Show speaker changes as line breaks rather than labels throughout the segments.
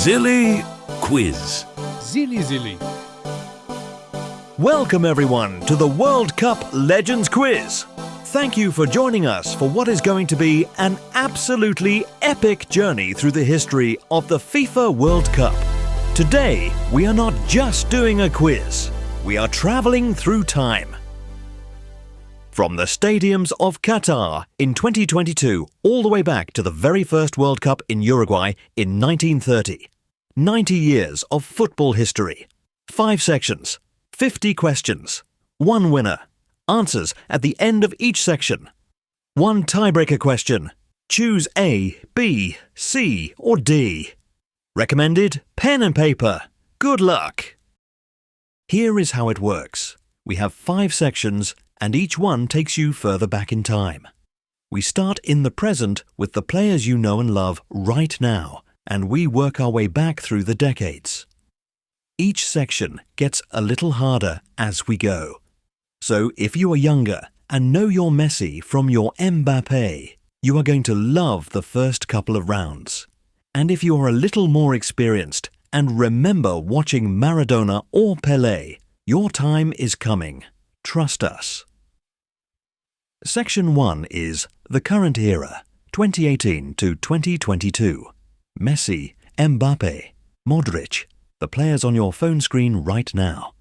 Zilly Quiz.
Zilly.
Welcome everyone to the World Cup Legends Quiz. Thank you for joining us for what is going to be an absolutely epic journey through the history of the FIFA World Cup. Today, we are not just doing a quiz, we are traveling through time. From the stadiums of Qatar in 2022 all the way back to the very first World Cup in Uruguay in 1930. 90 years of football history. 5 sections, 50 questions, 1 winner. Answers at the end of each section. 1 tiebreaker question. Choose A, B, C or D. Recommended pen and paper. Good luck! Here is how it works. We have 5 sections and each one takes you further back in time. We start in the present with the players you know and love right now, and we work our way back through the decades. Each section gets a little harder as we go. So if you are younger and know your Messi from your Mbappé, you are going to love the first couple of rounds. And if you are a little more experienced and remember watching Maradona or Pelé, your time is coming. Trust us. Section 1 is the current era, 2018 to 2022. Messi, Mbappé, Modric, the players on your phone screen right now.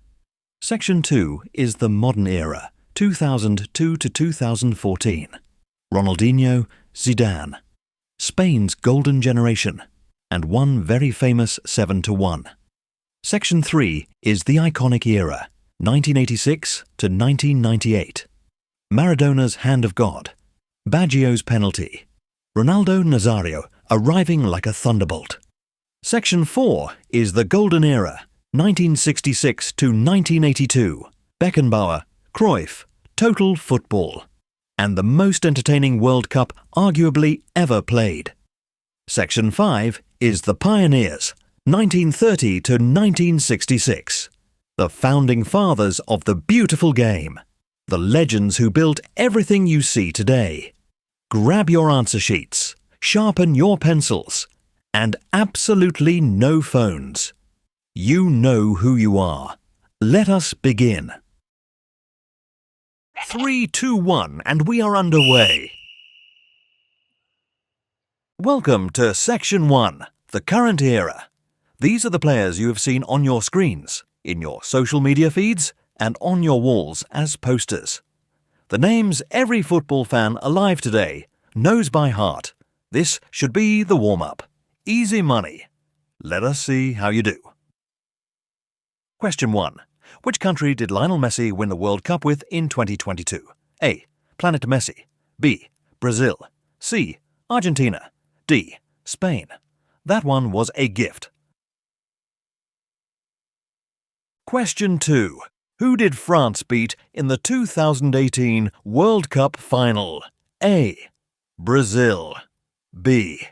Section 2 is the modern era, 2002 to 2014. Ronaldinho, Zidane, Spain's golden generation, and one very famous 7-1. Section 3 is the iconic era, 1986 to 1998. Maradona's hand of God, Baggio's penalty, Ronaldo Nazario arriving like a thunderbolt. Section 4 is the golden era, 1966 to 1982. Beckenbauer, Cruyff, total football, and the most entertaining World Cup arguably ever played. Section 5 is the pioneers, 1930 to 1966. The founding fathers of the beautiful game. The legends who built everything you see today. Grab your answer sheets, sharpen your pencils, and absolutely no phones. You know who you are. Let us begin. 3, 2, 1, and we are underway. Welcome to Section 1, the current era. These are the players you have seen on your screens, in your social media feeds, and on your walls as posters. The names every football fan alive today knows by heart. This should be the warm-up. Easy money. Let us see how you do. Question 1. Which country did Lionel Messi win the World Cup with in 2022? A. Planet Messi. B. Brazil. C. Argentina. D. Spain. That one was a gift. Question 2. Who did France beat in the 2018 World Cup final? A. Brazil. B.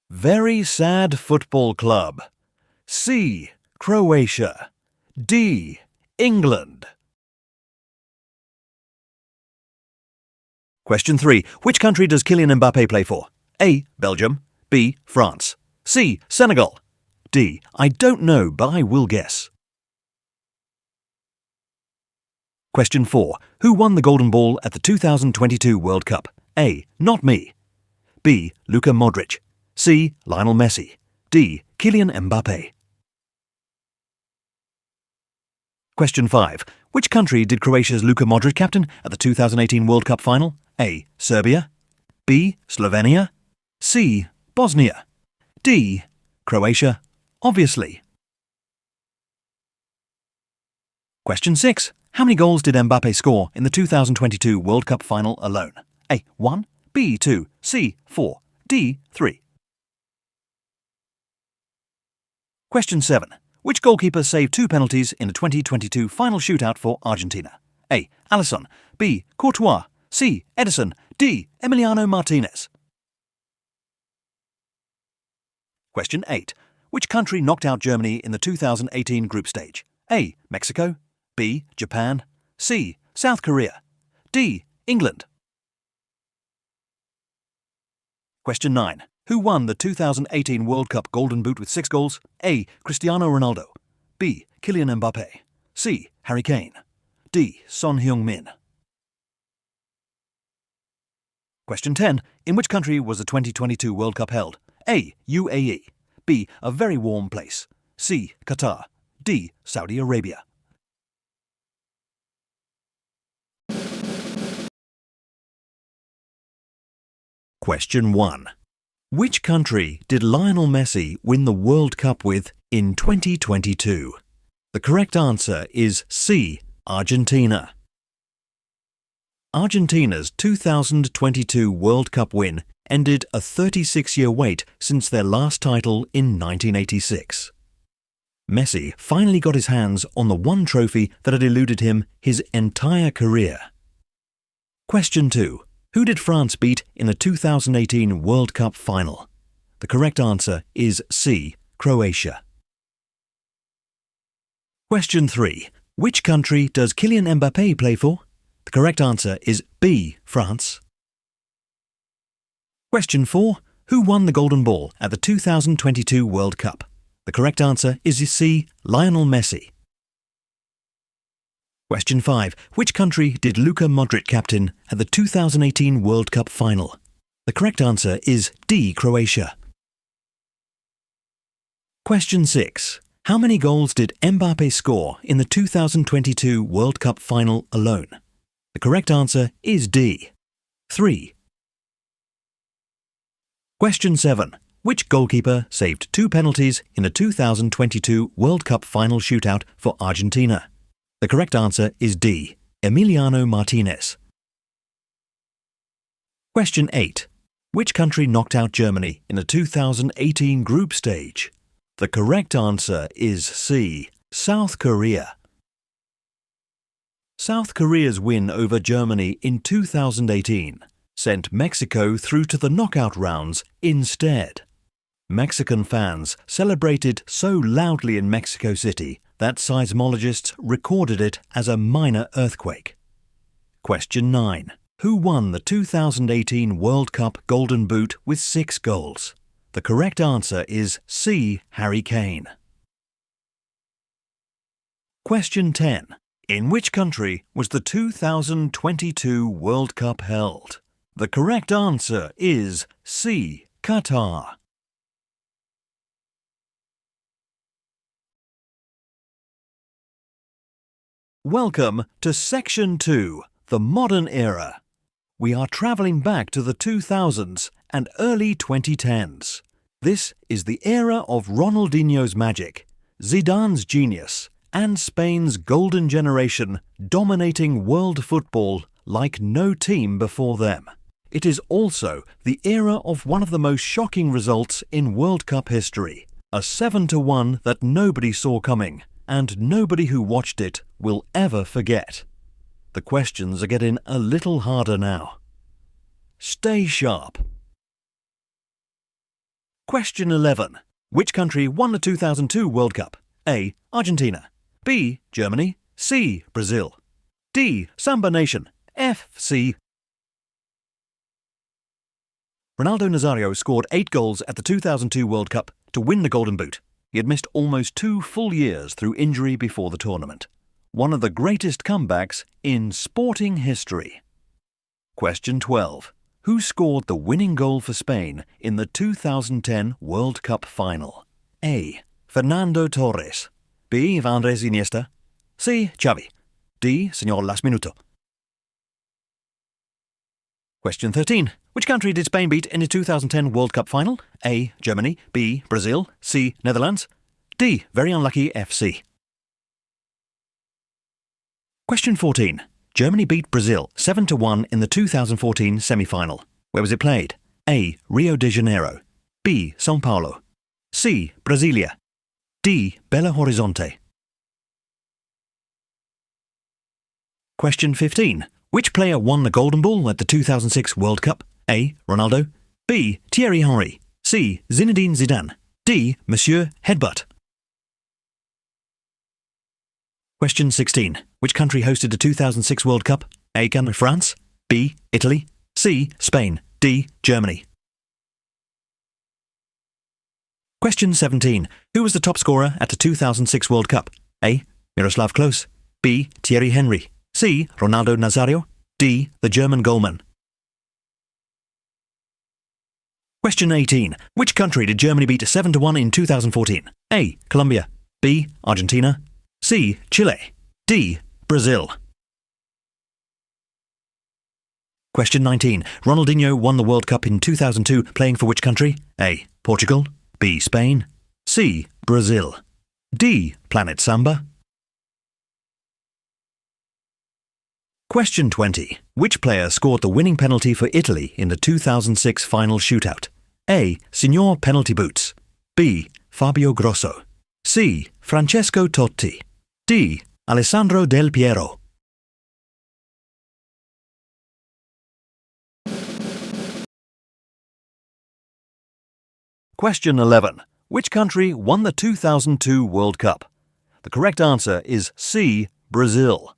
Very sad football club. C. Croatia. D. England. Question 3. Which country does Kylian Mbappé play for? A. Belgium. B. France. C. Senegal. D. I don't know, but I will guess. Question 4. Who won the Golden Ball at the 2022 World Cup? A. Not me. B. Luka Modric. C. Lionel Messi. D. Kylian Mbappé. Question 5. Which country did Croatia's Luka Modric captain at the 2018 World Cup final? A. Serbia. B. Slovenia. C. Bosnia. D. Croatia. Obviously. Question 6. How many goals did Mbappé score in the 2022 World Cup final alone? A. 1. B. 2. C. 4. D. 3. Question 7. Which goalkeeper saved 2 penalties in the 2022 final shootout for Argentina? A. Alisson. B. Courtois. C. Edison. D. Emiliano Martinez. Question 8. Which country knocked out Germany in the 2018 group stage? A. Mexico. B. Japan. C. South Korea. D. England. Question 9. Who won the 2018 World Cup Golden Boot with 6 goals? A. Cristiano Ronaldo. B. Kylian Mbappé. C. Harry Kane. D. Son Heung-min. Question 10. In which country was the 2022 World Cup held? A. UAE. B. A very warm place. C. Qatar. D. Saudi Arabia. Question 1. Which country did Lionel Messi win the World Cup with in 2022? The correct answer is C. Argentina. Argentina's 2022 World Cup win ended a 36-year wait since their last title in 1986. Messi finally got his hands on the one trophy that had eluded him his entire career. Question 2. Who did France beat in the 2018 World Cup final? The correct answer is C. Croatia. Question 3. Which country does Kylian Mbappé play for? The correct answer is B. France. Question 4. Who won the Golden Ball at the 2022 World Cup? The correct answer is C. Lionel Messi. Question 5. Which country did Luka Modric captain at the 2018 World Cup final? The correct answer is D. Croatia. Question 6. How many goals did Mbappé score in the 2022 World Cup final alone? The correct answer is D. 3. Question 7. Which goalkeeper saved 2 penalties in the 2022 World Cup final shootout for Argentina? The correct answer is D. Emiliano Martinez. Question 8. Which country knocked out Germany in the 2018 group stage? The correct answer is C. South Korea. South Korea's win over Germany in 2018 sent Mexico through to the knockout rounds instead. Mexican fans celebrated so loudly in Mexico City that seismologists recorded it as a minor earthquake. Question 9. Who won the 2018 World Cup Golden Boot with 6 goals? The correct answer is C. Harry Kane. Question 10. In which country was the 2022 World Cup held? The correct answer is C. Qatar. Welcome to Section 2, the Modern Era. We are travelling back to the 2000s and early 2010s. This is the era of Ronaldinho's magic, Zidane's genius, and Spain's golden generation dominating world football like no team before them. It is also the era of one of the most shocking results in World Cup history, a 7-1 that nobody saw coming, and nobody who watched it will ever forget. The questions are getting a little harder now. Stay sharp. Question 11. Which country won the 2002 World Cup? A. Argentina. B. Germany. C. Brazil. D. Samba Nation. FC. Ronaldo Nazario scored 8 goals at the 2002 World Cup to win the Golden Boot. He had missed almost 2 full years through injury before the tournament. One of the greatest comebacks in sporting history. Question 12. Who scored the winning goal for Spain in the 2010 World Cup final? A. Fernando Torres. B. Andres Iniesta. C. Xavi. D. Señor Last Minuto. Question 13. Which country did Spain beat in the 2010 World Cup final? A. Germany. B. Brazil. C. Netherlands. D. Very unlucky FC. Question 14. Germany beat Brazil 7-1 in the 2014 semi-final. Where was it played? A. Rio de Janeiro. B. São Paulo. C. Brasilia. D. Belo Horizonte. Question 15. Which player won the Golden Ball at the 2006 World Cup? A. Ronaldo. B. Thierry Henry. C. Zinedine Zidane. D. Monsieur Headbutt. Question 16. Which country hosted the 2006 World Cup? A. France. B. Italy. C. Spain. D. Germany. Question 17. Who was the top scorer at the 2006 World Cup? A. Miroslav Klose. B. Thierry Henry. C. Ronaldo Nazario. D. The German goalman. Question 18. Which country did Germany beat 7-1 in 2014? A. Colombia. B. Argentina. C. Chile. D. Brazil. Question 19. Ronaldinho won the World Cup in 2002 playing for which country? A. Portugal. B. Spain. C. Brazil. D. Planet Samba. Question 20. Which player scored the winning penalty for Italy in the 2006 final shootout? A. Signor Penalty Boots. B. Fabio Grosso. C. Francesco Totti. D. Alessandro Del Piero. Question 11. Which country won the 2002 World Cup? The correct answer is C. Brazil.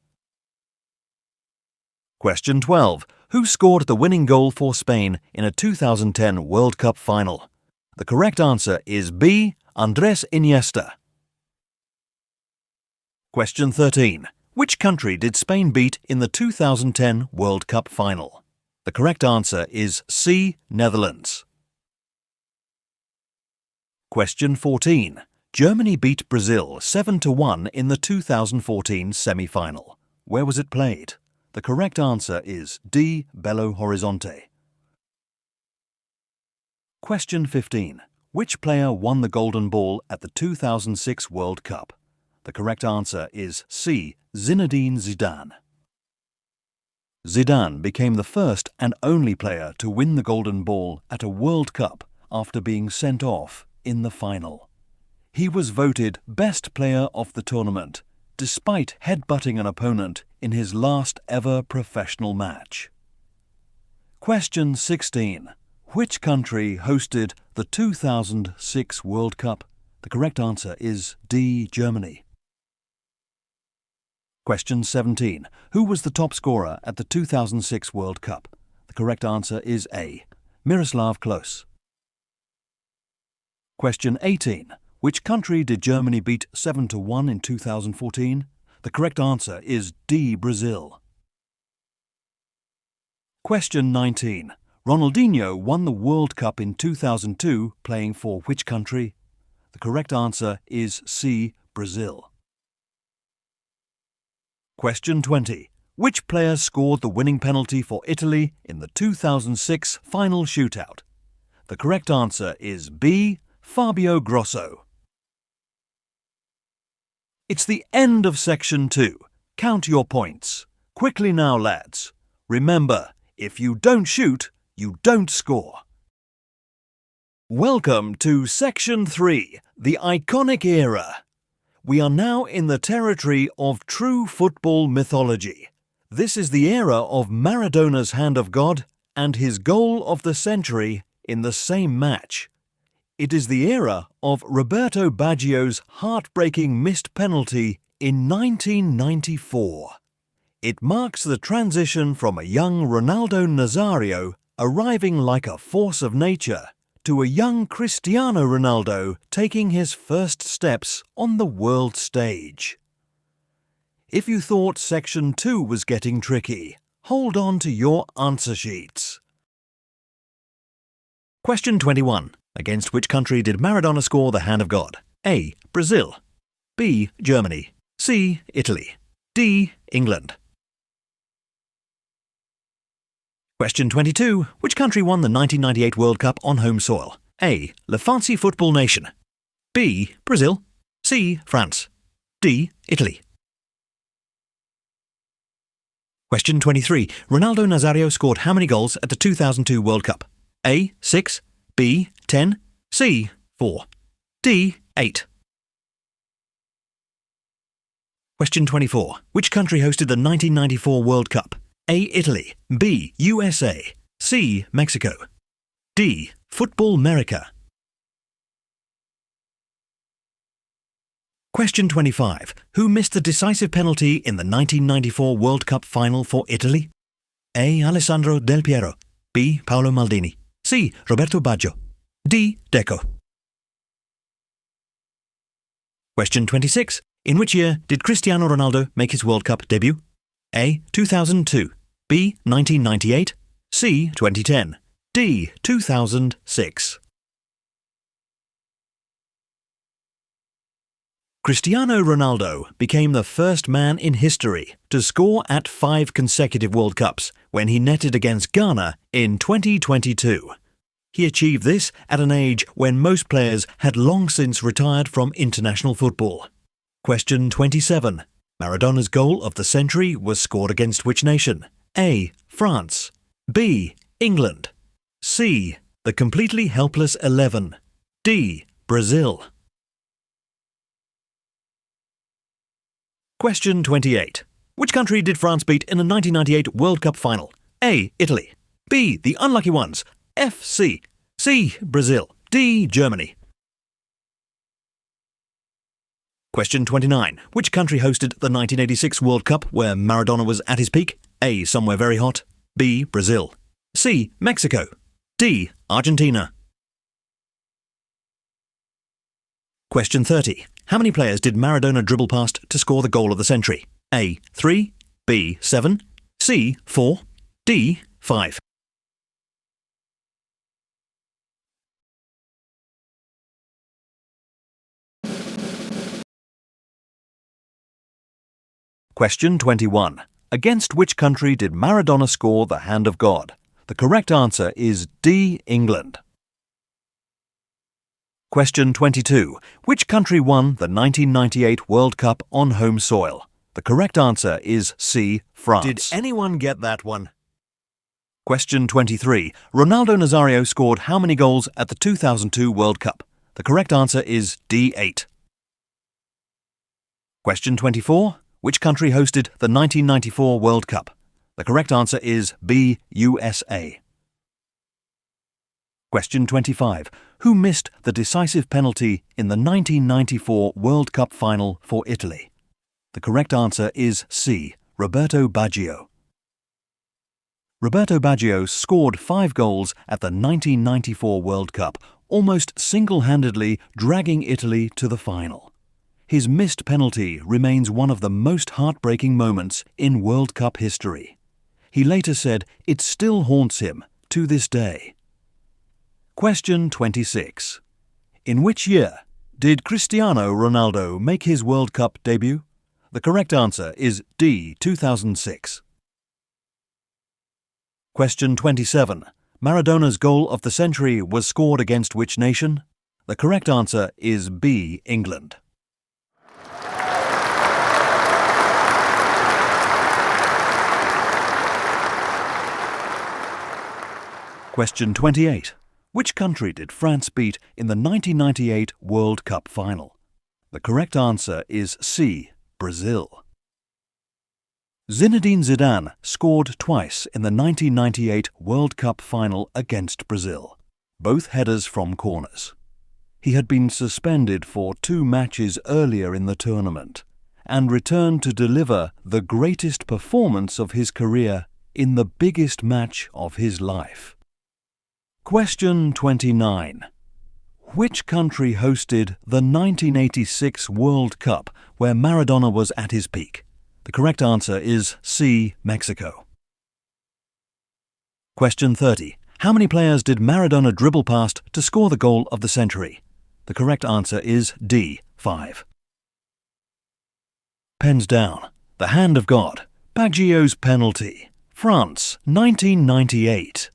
Question 12. Who scored the winning goal for Spain in a 2010 World Cup final? The correct answer is B. Andrés Iniesta. Question 13. Which country did Spain beat in the 2010 World Cup final? The correct answer is C. Netherlands. Question 14. Germany beat Brazil 7-1 in the 2014 semi-final. Where was it played? The correct answer is D. Belo Horizonte. Question 15. Which player won the Golden Ball at the 2006 World Cup? The correct answer is C. Zinedine Zidane. Zidane became the first and only player to win the Golden Ball at a World Cup after being sent off in the final. He was voted best player of the tournament, despite headbutting an opponent in his last ever professional match. Question 16. Which country hosted the 2006 World Cup? The correct answer is D. Germany. Question 17. Who was the top scorer at the 2006 World Cup? The correct answer is A. Miroslav Klose. Question 18. Which country did Germany beat 7-1 in 2014? The correct answer is D. Brazil. Question 19. Ronaldinho won the World Cup in 2002 playing for which country? The correct answer is C. Brazil. Question 20. Which player scored the winning penalty for Italy in the 2006 final shootout? The correct answer is B. Fabio Grosso. It's the end of section 2. Count your points. Quickly now, lads. Remember, if you don't shoot, you don't score. Welcome to section 3, the iconic era. We are now in the territory of true football mythology. This is the era of Maradona's hand of God and his goal of the century in the same match. It is the era of Roberto Baggio's heartbreaking missed penalty in 1994. It marks the transition from a young Ronaldo Nazario arriving like a force of nature to a young Cristiano Ronaldo taking his first steps on the world stage. If you thought section 2 was getting tricky, hold on to your answer sheets. Question 21. Against which country did Maradona score the hand of God? A. Brazil. B. Germany. C. Italy. D. England. Question 22. Which country won the 1998 World Cup on home soil? A. Le Fancy Football Nation. B. Brazil. C. France. D. Italy. Question 23. Ronaldo Nazario scored how many goals at the 2002 World Cup? A. 6. B. 10. C. 4. D. 8. Question 24. Which country hosted the 1994 World Cup? A. Italy. B. USA. C. Mexico. D. Football America. Question 25. Who missed the decisive penalty in the 1994 World Cup final for Italy? A. Alessandro Del Piero. B. Paolo Maldini. C. Roberto Baggio. D. Deco. Question 26. In which year did Cristiano Ronaldo make his World Cup debut? A. 2002, B. 1998, C. 2010, D. 2006. Cristiano Ronaldo became the first man in history to score at 5 consecutive World Cups when he netted against Ghana in 2022. He achieved this at an age when most players had long since retired from international football. Question 27. Maradona's goal of the century was scored against which nation? A. France, B. England, C. the completely helpless 11, D. Brazil. Question 28. Which country did France beat in the 1998 World Cup final? A. Italy, B. the unlucky ones, FC, C. Brazil, D. Germany. Question 29. Which country hosted the 1986 World Cup where Maradona was at his peak? A. somewhere very hot, B. Brazil, C. Mexico, D. Argentina. Question 30. How many players did Maradona dribble past to score the goal of the century? A. 3, B. 7, C. 4, D. 5. Question 21. Against which country did Maradona score the Hand of God? The correct answer is D. England. Question 22. Which country won the 1998 World Cup on home soil? The correct answer is C. France. Did anyone get that one? Question 23. Ronaldo Nazario scored how many goals at the 2002 World Cup? The correct answer is D. 8. Question 24. Which country hosted the 1994 World Cup? The correct answer is B. USA. Question 25. Who missed the decisive penalty in the 1994 World Cup final for Italy? The correct answer is C. Roberto Baggio. Roberto Baggio scored 5 goals at the 1994 World Cup, almost single-handedly dragging Italy to the final. His missed penalty remains one of the most heartbreaking moments in World Cup history. He later said it still haunts him to this day. Question 26. In which year did Cristiano Ronaldo make his World Cup debut? The correct answer is D. 2006. Question 27. Maradona's goal of the century was scored against which nation? The correct answer is B. England. Question 28. Which country did France beat in the 1998 World Cup final? The correct answer is C. Brazil. Zinedine Zidane scored twice in the 1998 World Cup final against Brazil, both headers from corners. He had been suspended for 2 matches earlier in the tournament and returned to deliver the greatest performance of his career in the biggest match of his life. Question 29. Which country hosted the 1986 World Cup where Maradona was at his peak? The correct answer is C. Mexico. Question 30. How many players did Maradona dribble past to score the goal of the century? The correct answer is D. 5. Pens down. The Hand of God. Baggio's penalty. France, 1998.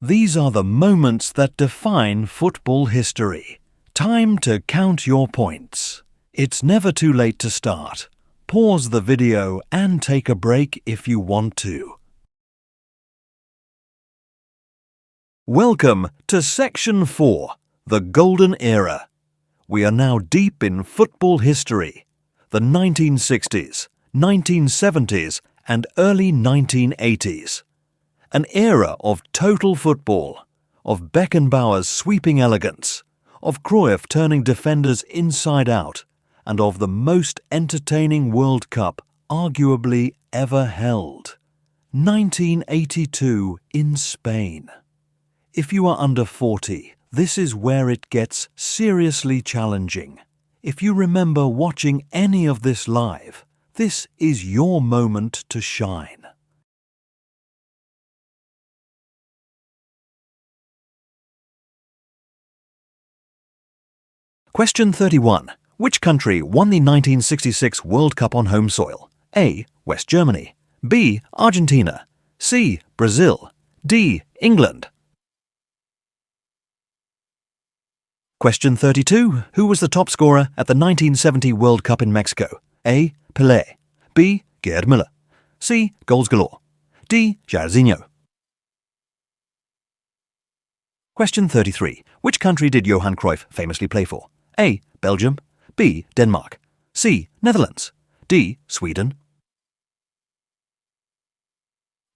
These are the moments that define football history. Time to count your points. It's never too late to start. Pause the video and take a break if you want to. Welcome to Section 4, the Golden Era. We are now deep in football history, the 1960s, 1970s and early 1980s. An era of total football, of Beckenbauer's sweeping elegance, of Cruyff turning defenders inside out, and of the most entertaining World Cup arguably ever held. 1982 in Spain. If you are under 40, this is where it gets seriously challenging. If you remember watching any of this live, this is your moment to shine. Question 31. Which country won the 1966 World Cup on home soil? A. West Germany. B. Argentina. C. Brazil. D. England. Question 32. Who was the top scorer at the 1970 World Cup in Mexico? A. Pelé. B. Gerd Müller. C. Goals galore. D. Jairzinho. Question 33. Which country did Johan Cruyff famously play for? A. Belgium. B. Denmark. C. Netherlands. D. Sweden.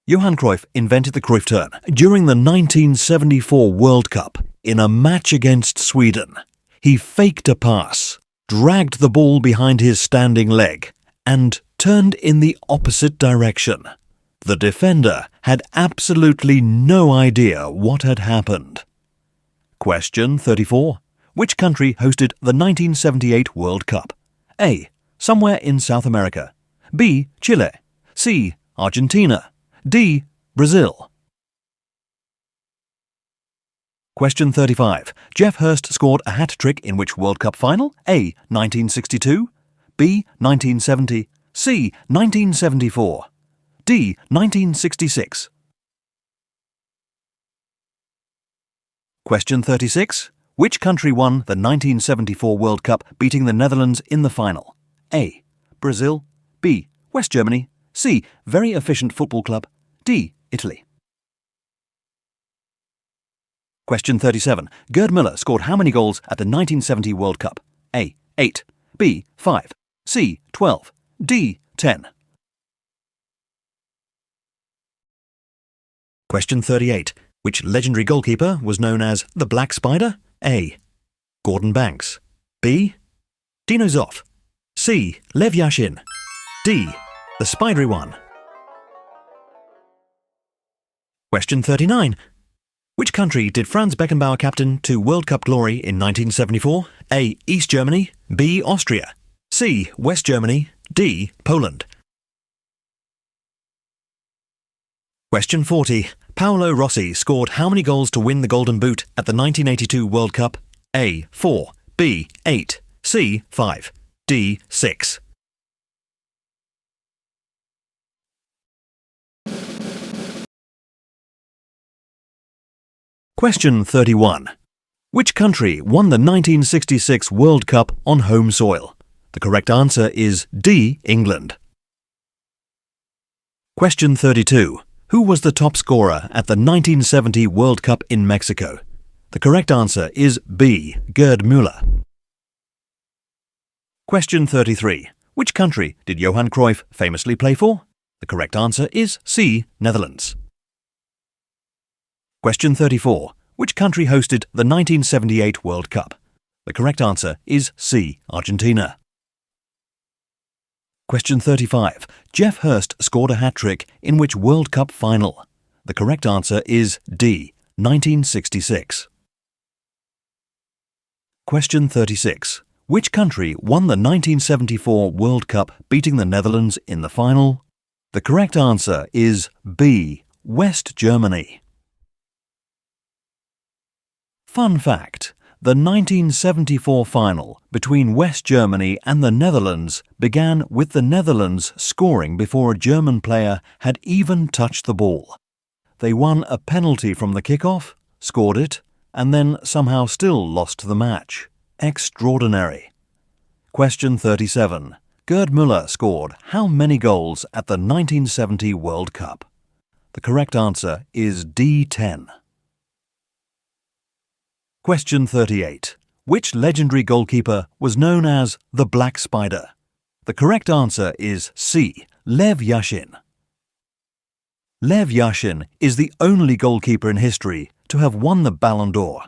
Johan Cruyff invented the Cruyff turn during the 1974 World Cup in a match against Sweden. He faked a pass, dragged the ball behind his standing leg, and turned in the opposite direction. The defender had absolutely no idea what had happened. Question 34. Which country hosted the 1978 World Cup? A. Somewhere in South America. B. Chile. C. Argentina. D. Brazil. Question 35. Geoff Hurst scored a hat-trick in which World Cup final? A. 1962. B. 1970. C. 1974. D. 1966. Question 36. Which country won the 1974 World Cup, beating the Netherlands in the final? A. Brazil. B. West Germany. C. Very efficient football club. D. Italy. Question 37. Gerd Müller scored how many goals at the 1970 World Cup? A. 8. B. 5. C. 12. D. 10. Question 38. Which legendary goalkeeper was known as the Black Spider? A. Gordon Banks. B. Dino Zoff. C. Lev Yashin. D. The Spidery One. Question 39. Which country did Franz Beckenbauer captain to World Cup glory in 1974? A. East Germany. B. Austria. C. West Germany. D. Poland. Question 40. Paolo Rossi scored how many goals to win the Golden Boot at the 1982 World Cup? A. 4. B. 8. C. 5. D. 6. Question 31. Which country won the 1966 World Cup on home soil? The correct answer is D. England. Question 32. Who was the top scorer at the 1970 World Cup in Mexico? The correct answer is B. Gerd Müller. Question 33. Which country did Johan Cruyff famously play for? The correct answer is C. Netherlands. Question 34. Which country hosted the 1978 World Cup? The correct answer is C. Argentina. Question 35. Geoff Hurst scored a hat-trick in which World Cup final? The correct answer is D. 1966. Question 36. Which country won the 1974 World Cup, beating the Netherlands in the final? The correct answer is B. West Germany. Fun fact: the 1974 final between West Germany and the Netherlands began with the Netherlands scoring before a German player had even touched the ball. They won a penalty from the kickoff, scored it, and then somehow still lost the match. Extraordinary. Question 37. Gerd Müller scored how many goals at the 1970 World Cup? The correct answer is D10. Question 38. Which legendary goalkeeper was known as the Black Spider? The correct answer is C. Lev Yashin. Lev Yashin is the only goalkeeper in history to have won the Ballon d'Or.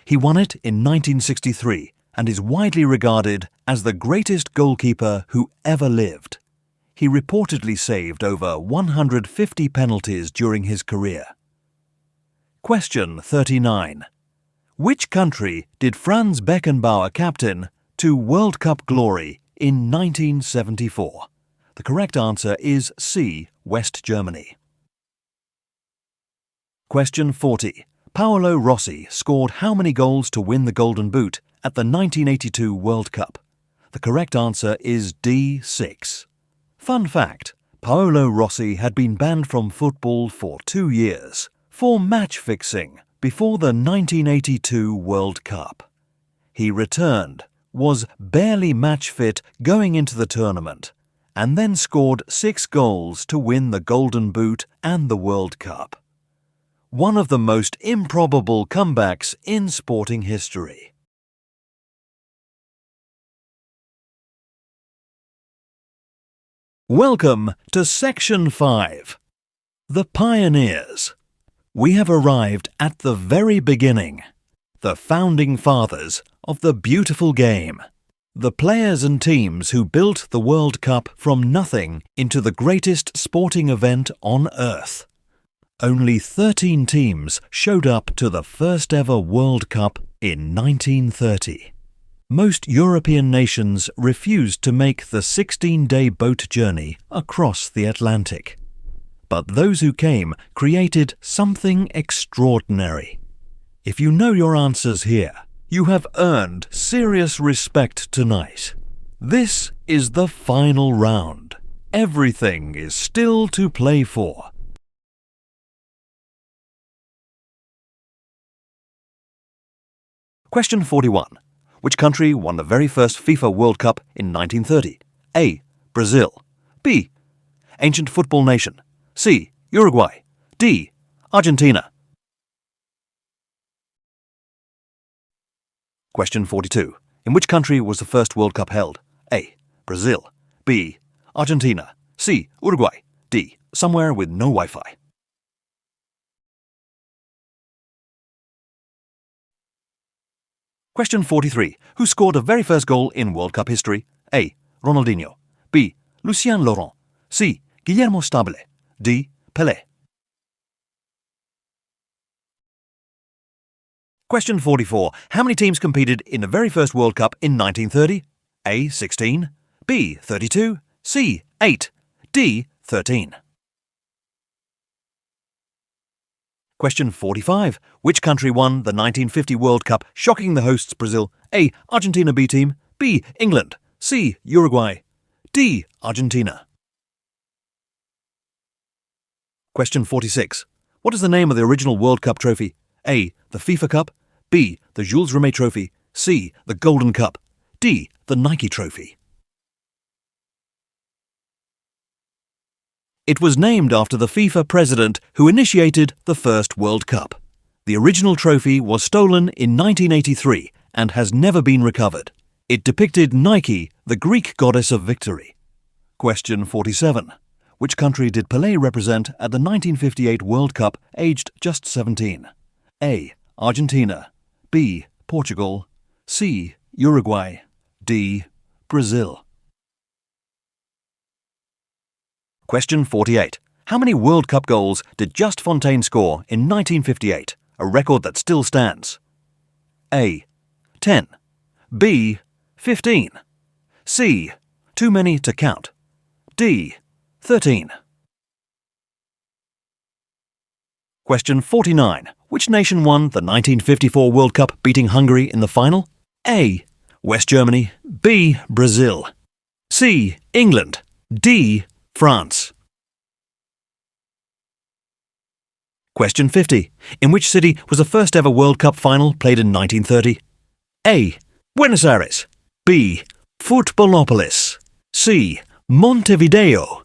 He won it in 1963 and is widely regarded as the greatest goalkeeper who ever lived. He reportedly saved over 150 penalties during his career. Question 39. Which country did Franz Beckenbauer captain to World Cup glory in 1974? The correct answer is C. West Germany. Question 40. Paolo Rossi scored how many goals to win the Golden Boot at the 1982 World Cup? The correct answer is D. 6. Fun fact, Paolo Rossi had been banned from football for 2 years for match fixing before the 1982 World Cup. He returned, was barely match fit going into the tournament, and then scored 6 goals to win the Golden Boot and the World Cup. One of the most improbable comebacks in sporting history. Welcome to Section 5. The Pioneers. We have arrived at the very beginning, the founding fathers of the beautiful game, the players and teams who built the World Cup from nothing into the greatest sporting event on earth. Only 13 teams showed up to the first ever World Cup in 1930. Most European nations refused to make the 16-day boat journey across the Atlantic. But those who came created something extraordinary. If you know your answers here, you have earned serious respect tonight. This is the final round. Everything is still to play for. Question 41. Which country won the very first FIFA World Cup in 1930? A. Brazil. B. Ancient football nation. C. Uruguay. D. Argentina. Question 42. In which country was the first World Cup held? A. Brazil. B. Argentina. C. Uruguay. D. Somewhere with no Wi-Fi. Question 43. Who scored the very first goal in World Cup history? A. Ronaldinho. B. Lucien Laurent. C. Guillermo Stabile. D. Pelé. Question 44. How many teams competed in the very first World Cup in 1930? A. 16. B. 32. C. 8. D. 13. Question 45. Which country won the 1950 World Cup, shocking the hosts Brazil? A. Argentina B team. B. England. C. Uruguay. D. Argentina. Question 46. What is the name of the original World Cup trophy? A. The FIFA Cup. B. The Jules Rimet Trophy. C. The Golden Cup. D. The Nike Trophy. It was named after the FIFA president who initiated the first World Cup. The original trophy was stolen in 1983 and has never been recovered. It depicted Nike, the Greek goddess of victory. Question 47. Which country did Pelé represent at the 1958 World Cup, aged just 17? A. Argentina. B. Portugal. C. Uruguay. D. Brazil. Question 48. How many World Cup goals did Just Fontaine score in 1958, a record that still stands? A. 10. B. 15. C. Too many to count. D. 13. Question 49. Which nation won the 1954 World Cup, beating Hungary in the final? A. West Germany. B. Brazil. C. England. D. France. Question 50. In which city was the first ever World Cup final played in 1930? A. Buenos Aires. B. Futbolopolis. C. Montevideo.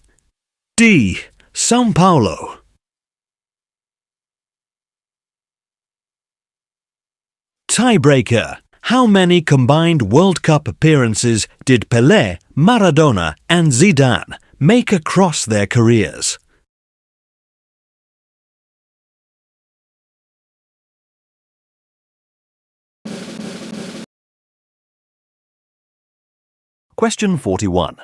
D. São Paulo. Tiebreaker. How many combined World Cup appearances did Pelé, Maradona and Zidane make across their careers? Question 41.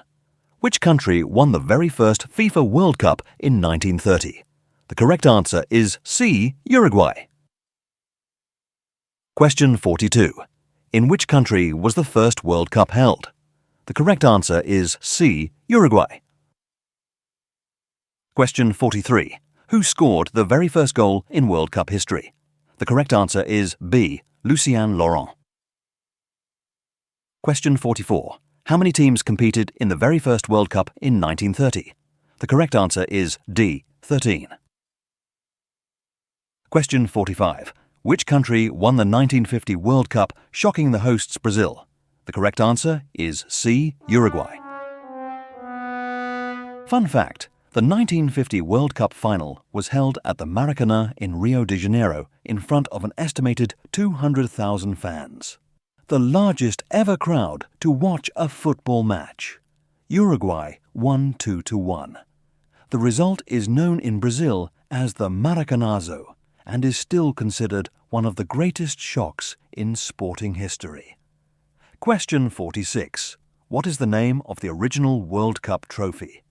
Which country won the very first FIFA World Cup in 1930? The correct answer is C. Uruguay. Question 42. In which country was the first World Cup held? The correct answer is C. Uruguay. Question 43. Who scored the very first goal in World Cup history? The correct answer is B. Lucien Laurent. Question 44. How many teams competed in the very first World Cup in 1930? The correct answer is D. 13. Question 45. Which country won the 1950 World Cup, shocking the hosts Brazil? The correct answer is C. Uruguay. Fun fact. The 1950 World Cup final was held at the Maracanã in Rio de Janeiro in front of an estimated 200,000 fans. The largest ever crowd to watch a football match. Uruguay won 2-1. The result is known in Brazil as the Maracanazo and is still considered one of the greatest shocks in sporting history. Question 46. What is the name of the original World Cup trophy?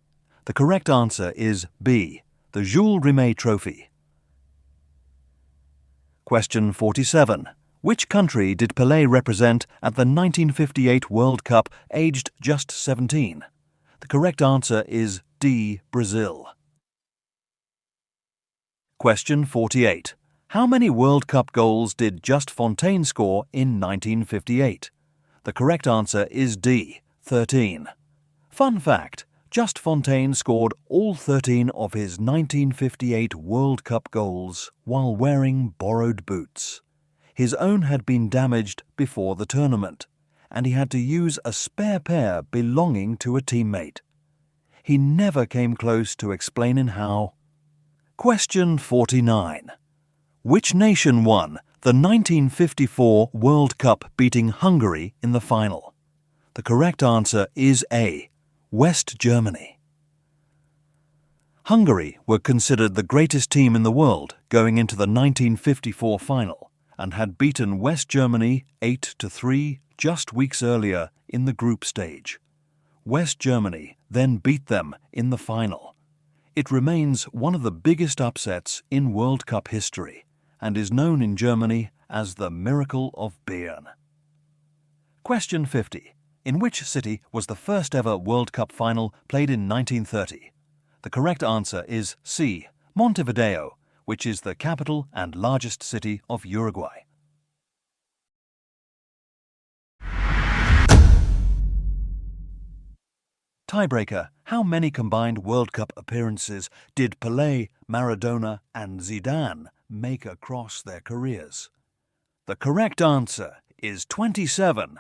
The correct answer is B. The Jules Rimet Trophy. Question 47. Which country did Pelé represent at the 1958 World Cup, aged just 17? The correct answer is D. Brazil. Question 48. How many World Cup goals did Just Fontaine score in 1958? The correct answer is D. 13. Fun fact. Just Fontaine scored all 13 of his 1958 World Cup goals while wearing borrowed boots. His own had been damaged before the tournament, and he had to use a spare pair belonging to a teammate. He never came close to explaining how. Question 49. Which nation won the 1954 World Cup, beating Hungary in the final? The correct answer is A. West Germany. Hungary were considered the greatest team in the world going into the 1954 final and had beaten West Germany 8-3 just weeks earlier in the group stage. West Germany then beat them in the final. It remains one of the biggest upsets in World Cup history and is known in Germany as the Miracle of Bern. Question 50. In which city was the first ever World Cup final played in 1930? The correct answer is C. Montevideo, which is the capital and largest city of Uruguay. Tiebreaker. How many combined World Cup appearances did Pelé, Maradona and Zidane make across their careers? The correct answer is 27.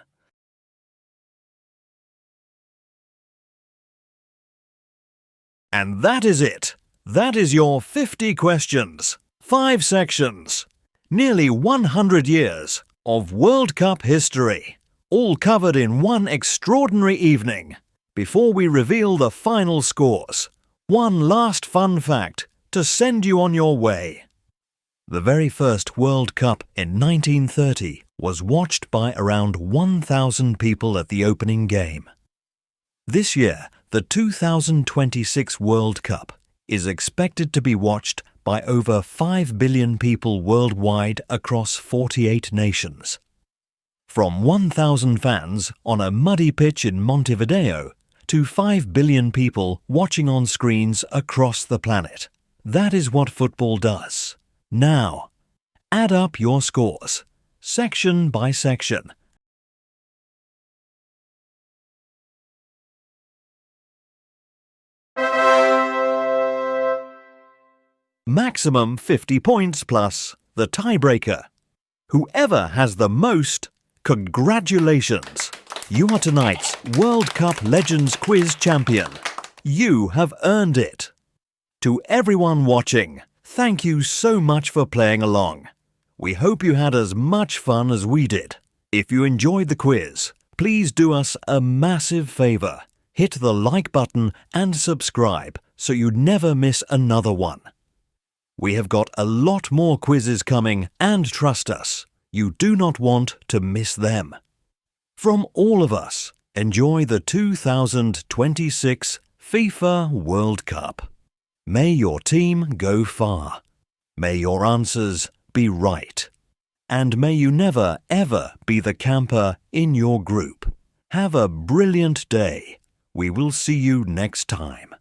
And that is it. That is your 50 questions, 5 sections, nearly 100 years of World Cup history, all covered in one extraordinary evening. Before we reveal the final scores, one last fun fact to send you on your way. The very first World Cup in 1930 was watched by around 1,000 people at the opening game. This year, the 2026 World Cup is expected to be watched by over 5 billion people worldwide across 48 nations. From 1,000 fans on a muddy pitch in Montevideo to 5 billion people watching on screens across the planet. That is what football does. Now, add up your scores, section by section. Maximum 50 points plus the tiebreaker. Whoever has the most, congratulations! You are tonight's World Cup Legends Quiz champion. You have earned it. To everyone watching, thank you so much for playing along. We hope you had as much fun as we did. If you enjoyed the quiz, please do us a massive favour. Hit the like button and subscribe so you never miss another one. We have got a lot more quizzes coming, and trust us, you do not want to miss them. From all of us, enjoy the 2026 FIFA World Cup. May your team go far. May your answers be right. And may you never ever be the camper in your group. Have a brilliant day. We will see you next time.